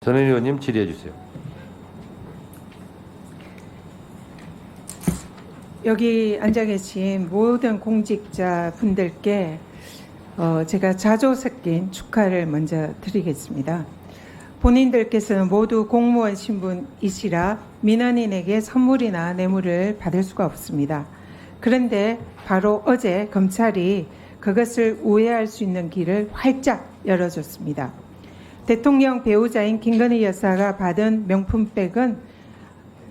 전현 의원님 질의해 주세요. 여기 앉아 계신 모든 공직자 분들께 제가 자조 섞인 축하를 먼저 드리겠습니다. 본인들께서는 모두 공무원 신분이시라 민원인에게 선물이나 뇌물을 받을 수가 없습니다. 그런데 바로 어제 검찰이 그것을 우회할 수 있는 길을 활짝 열어줬습니다. 대통령 배우자인 김건희 여사가 받은 명품백은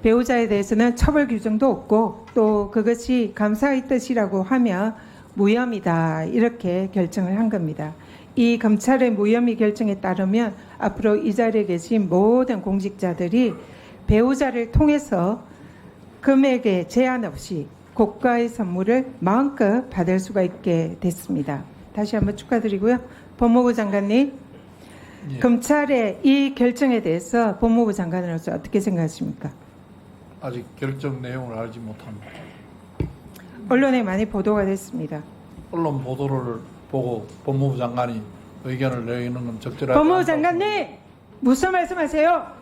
배우자에 대해서는 처벌 규정도 없고 또 그것이 감사의 뜻이라고 하면 무혐의다 이렇게 결정을 한 겁니다. 이 검찰의 무혐의 결정에 따르면 앞으로 이 자리에 계신 모든 공직자들이 배우자를 통해서 금액에 제한 없이 고가의 선물을 마음껏 받을 수가 있게 됐습니다. 다시 한번 축하드리고요. 법무부 장관님, 예. 검찰의 이 결정에 대해서 법무부 장관으로서 어떻게 생각하십니까? 아직 결정 내용을 알지 못합니다. 언론에 많이 보도가 됐습니다. 언론 보도를 보고 법무부 장관이 의견을 내리는 건 적절하지 법무부 않다고 장관님, 무슨 말씀하세요?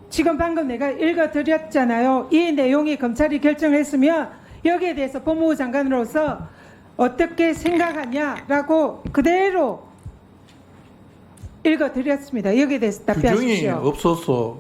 지금 방금 내가 읽어드렸잖아요. 이 내용이 검찰이 결정을 했으면 여기에 대해서 법무부 장관으로서 어떻게 생각하냐라고 그대로 읽어드렸습니다. 여기에 대해서 규정이 답변하십시오. 없어서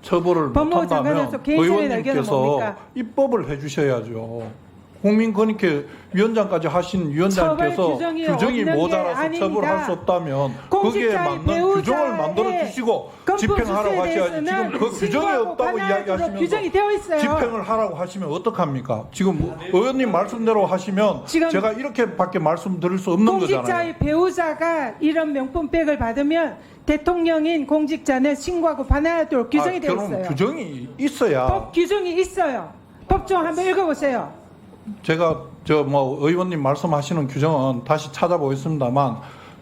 처벌을 법무부 못한다면 장관으로서 개인적인 의견은 의원님께서 뭡니까? 입법을 해주셔야죠. 국민권익위 위원장까지 하신 위원장께서 처벌 규정이 없는 게 모자라서 아닙니다. 처벌할 수 없다면 거기에 공직자의 맞는 배우자의 규정을 만들어 주시고 집행하라고 하셔야지. 지금 그 규정이 없다고 이야기하시면서 규정이 되어 있어요. 집행을 하라고 하시면 어떡합니까? 지금 의원님 말씀대로 하시면 지금 제가 이렇게밖에 말씀드릴 수 없는 거잖아요. 공직자의 배우자가 이런 명품백을 받으면 대통령인 공직자는 신고하고 반환하도록 규정이 되어 그럼 있어요. 규정이 있어야 법 규정이 있어요. 법정 한번 읽어보세요. 제가 의원님 말씀하시는 규정은 다시 찾아보겠습니다만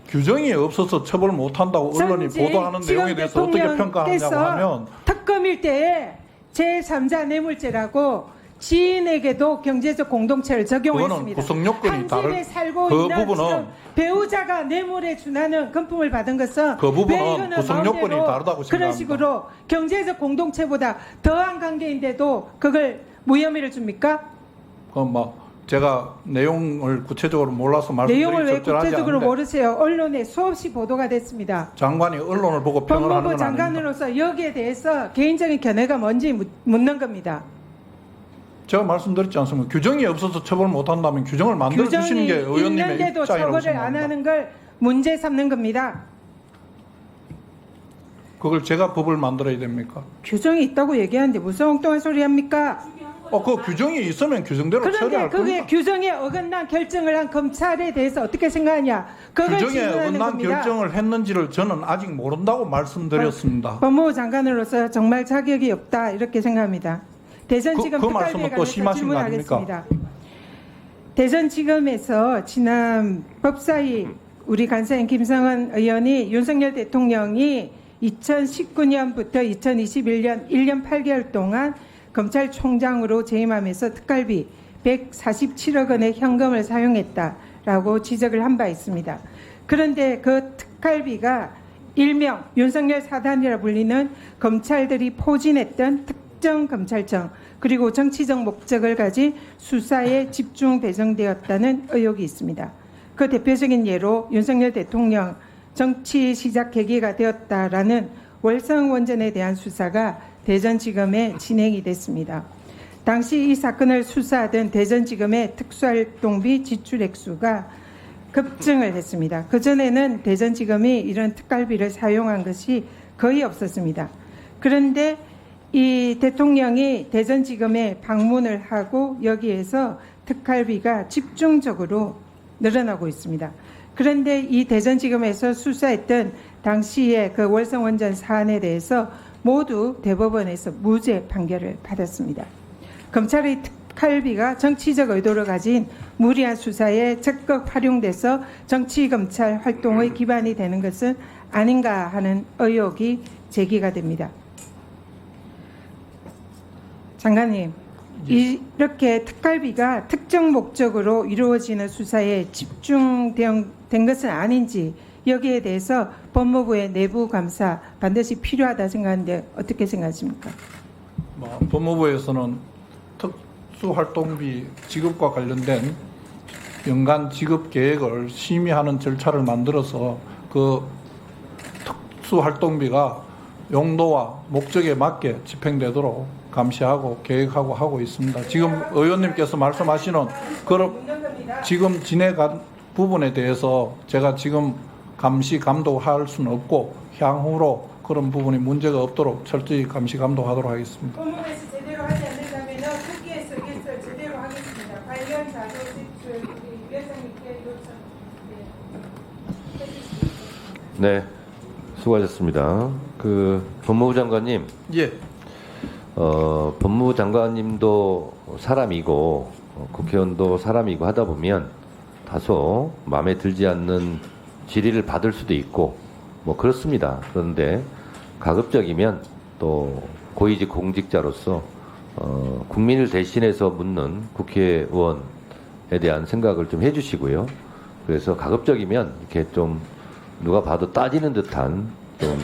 규정이 없어서 처벌 못한다고 언론이 전직 보도하는 지금 내용에 대해서 어떻게 평가하냐고 대통령께서 하면 특검일 때에 제3자 뇌물죄라고 지인에게도 경제적 공동체를 그거는 적용했습니다. 구성 요건이 한 다를 집에 살고 그 있는 부분은 지금 배우자가 뇌물에 준하는 금품을 받은 것은 그 부분은 왜 이거는 구성 요건이 마음대로 다르다고 그런 생각합니다. 식으로 경제적 공동체보다 더한 관계인데도 그걸 무혐의를 줍니까? 제가 내용을 구체적으로 몰라서 내용을 말씀드리기 왜 적절하지 구체적으로 않은데 모르세요? 언론에 수없이 보도가 됐습니다. 장관이 언론을 보고 평을 하는 법무부 건 아닙니다. 장관으로서 여기에 대해서 개인적인 견해가 뭔지 묻는 겁니다. 제가 말씀드렸지 않습니까? 규정이 없어서 처벌 못한다면 규정을 만들어 주시는 규정이 게 의원님의 있는데도 입장이라고 처벌을 안 생각합니다. 하는 걸 문제 삼는 겁니다. 그걸 제가 법을 만들어야 됩니까? 규정이 있다고 얘기하는데 무슨 엉뚱한 소리 합니까? 그 규정이 있으면 규정대로 그런데 처리할 그게 겁니다. 규정에 어긋난 결정을 한 검찰에 대해서 어떻게 생각하냐? 그걸 규정에 질문하는 어긋난 겁니다. 결정을 했는지를 저는 아직 모른다고 말씀드렸습니다. 법무부 장관으로서 정말 자격이 없다 이렇게 생각합니다. 대전지검 그 특활비에 말씀은 또 관해서 심하신 거 질문하겠습니다. 대전지검에서 지난 법사위 우리 간사인 김성은 의원이 윤석열 대통령이 2019년부터 2021년 1년 8개월 동안 검찰총장으로 재임하면서 특활비 147억 원의 현금을 사용했다라고 지적을 한 바 있습니다. 그런데 그 특활비가 일명 윤석열 사단이라 불리는 검찰들이 포진했던 특정 검찰청 그리고 정치적 목적을 가진 수사에 집중 배정되었다는 의혹이 있습니다. 그 대표적인 예로 윤석열 대통령 정치 시작 계기가 되었다라는 월성 원전에 대한 수사가 대전지검에 진행이 됐습니다. 당시 이 사건을 수사하던 대전지검의 특수활동비 지출 액수가 급증을 했습니다. 그전에는 대전지검이 이런 특활비를 사용한 것이 거의 없었습니다. 그런데 이 대통령이 대전지검에 방문을 하고 여기에서 특활비가 집중적으로 늘어나고 있습니다. 그런데 이 대전지검에서 수사했던 당시의 그 월성원전 사안에 대해서 모두 대법원에서 무죄 판결을 받았습니다. 검찰의 특활비가 정치적 의도를 가진 무리한 수사에 적극 활용돼서 정치검찰 활동의 기반이 되는 것은 아닌가 하는 의혹이 제기가 됩니다. 장관님, 이렇게 특활비가 특정 목적으로 이루어지는 수사에 집중된 것은 아닌지 여기에 대해서 법무부의 내부 감사 반드시 필요하다 생각하는데 어떻게 생각하십니까? 법무부에서는 특수활동비 지급과 관련된 연간 지급 계획을 심의하는 절차를 만들어서 그 특수활동비가 용도와 목적에 맞게 집행되도록 감시하고 계획하고 하고 있습니다. 지금 의원님께서 말씀하시는 그런 지금 진행한 부분에 대해서 제가 지금 감시 감독할 수는 없고 향후로 그런 부분이 문제가 없도록 철저히 감시 감독하도록 하겠습니다. 법무부에서 제대로 하지 않는다면 국회에서 의결서 제대로 하겠습니다. 관련 자료 제출 우리 위원장님께 요청. 네, 수고하셨습니다. 법무부 장관님, 예, 법무부 장관님도 사람이고 국회의원도 사람이고 하다 보면 다소 마음에 들지 않는 질의를 받을 수도 있고 뭐 그렇습니다. 그런데 가급적이면 또 고위직 공직자로서 국민을 대신해서 묻는 국회의원에 대한 생각을 좀 해주시고요. 그래서 가급적이면 이렇게 좀 누가 봐도 따지는 듯한 좀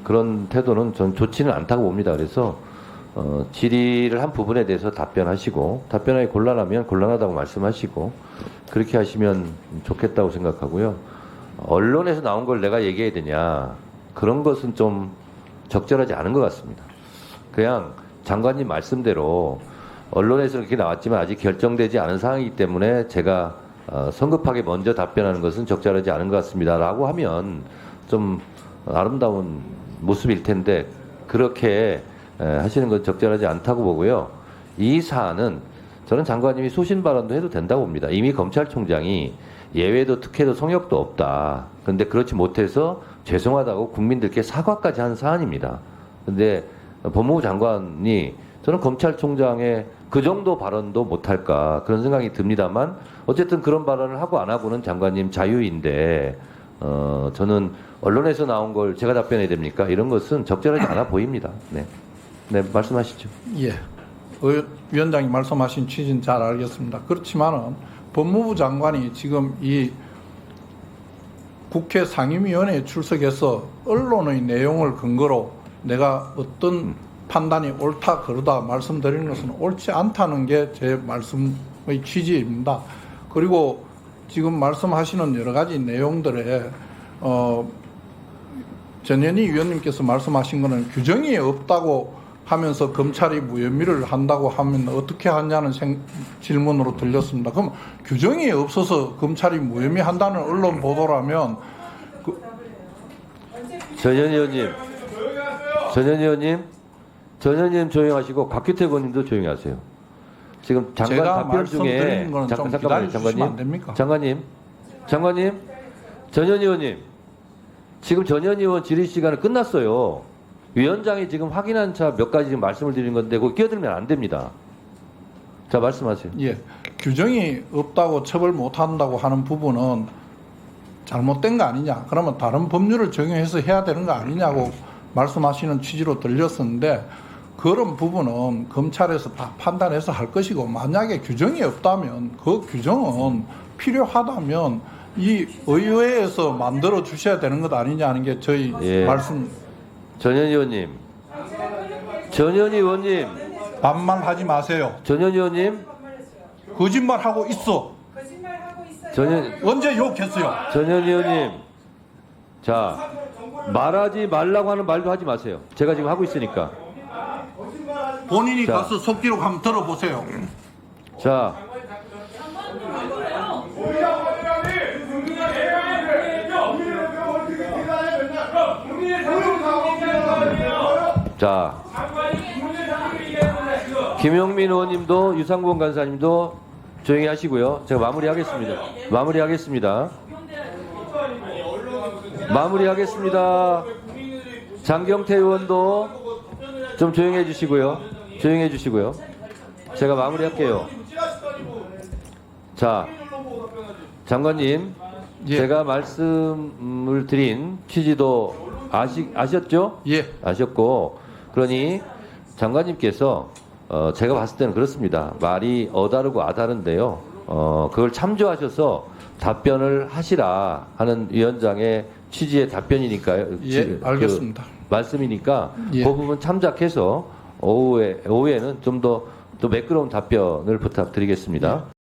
그런 태도는 전 좋지는 않다고 봅니다. 그래서 질의를 한 부분에 대해서 답변하시고 답변하기 곤란하면 곤란하다고 말씀하시고 그렇게 하시면 좋겠다고 생각하고요. 언론에서 나온 걸 내가 얘기해야 되냐 그런 것은 좀 적절하지 않은 것 같습니다. 그냥 장관님 말씀대로 언론에서 이렇게 나왔지만 아직 결정되지 않은 상황이기 때문에 제가 성급하게 먼저 답변하는 것은 적절하지 않은 것 같습니다. 라고 하면 좀 아름다운 모습일 텐데 그렇게 하시는 건 적절하지 않다고 보고요. 이 사안은 저는 장관님이 소신 발언도 해도 된다고 봅니다. 이미 검찰총장이 예외도 특혜도 성역도 없다. 그런데 그렇지 못해서 죄송하다고 국민들께 사과까지 한 사안입니다. 그런데 법무부 장관이 저는 검찰총장의 그 정도 발언도 못할까 그런 생각이 듭니다만 어쨌든 그런 발언을 하고 안 하고는 장관님 자유인데 저는 언론에서 나온 걸 제가 답변해야 됩니까? 이런 것은 적절하지 않아 보입니다. 네, 말씀하시죠. 예. 위원장이 말씀하신 취지는 잘 알겠습니다. 그렇지만은 법무부 장관이 지금 이 국회 상임위원회에 출석해서 언론의 내용을 근거로 내가 어떤 판단이 옳다 그러다 말씀드리는 것은 옳지 않다는 게 제 말씀의 취지입니다. 그리고 지금 말씀하시는 여러 가지 내용들에 전현희 위원님께서 말씀하신 것은 규정이 없다고 하면서 검찰이 무혐의를 한다고 하면 어떻게 하냐는 질문으로 들렸습니다. 그럼 규정이 없어서 검찰이 무혐의한다는 언론 보도라면 전현희 의원님 조용하시고 박규태 의원님도 조용히 하세요. 지금 장관 제가 답변 중에 말씀드리는 거는 좀 기다려 주시면 안 됩니까? 장관님, 전현희 의원님, 지금 전현희 의원 질의 시간은 끝났어요. 위원장이 지금 확인한 차 몇 가지 지금 말씀을 드리는 건데 그거 끼어들면 안 됩니다. 자, 말씀하세요. 예, 규정이 없다고 처벌 못한다고 하는 부분은 잘못된 거 아니냐, 그러면 다른 법률을 적용해서 해야 되는 거 아니냐고 말씀하시는 취지로 들렸었는데 그런 부분은 검찰에서 다 판단해서 할 것이고 만약에 규정이 없다면 그 규정은 필요하다면 이 의회에서 만들어 주셔야 되는 것 아니냐 하는 게 저희 말씀. 전현희 의원님, 반말하지 마세요. 전현희 의원님, 거짓말하고 있어. 언제 욕했어요? 전현희 의원님, 자, 말하지 말라고 하는 말도 하지 마세요. 제가 지금 하고 있으니까. 본인이 자. 가서 속기록 한번 들어보세요. 자, 김용민 의원님도 유상범 간사님도 조용히 하시고요. 제가 마무리하겠습니다. 장경태 의원도 좀 조용해 주시고요. 제가 마무리할게요. 자, 장관님, 예. 제가 말씀을 드린 취지도 아셨죠? 예. 아셨고, 그러니 장관님께서 제가 봤을 때는 그렇습니다. 말이 어다르고 아다른데요. 그걸 참조하셔서 답변을 하시라 하는 위원장의 취지의 답변이니까요. 예, 알겠습니다. 말씀이니까 예. 그 부분 참작해서 오후에는 좀 더 또 매끄러운 답변을 부탁드리겠습니다.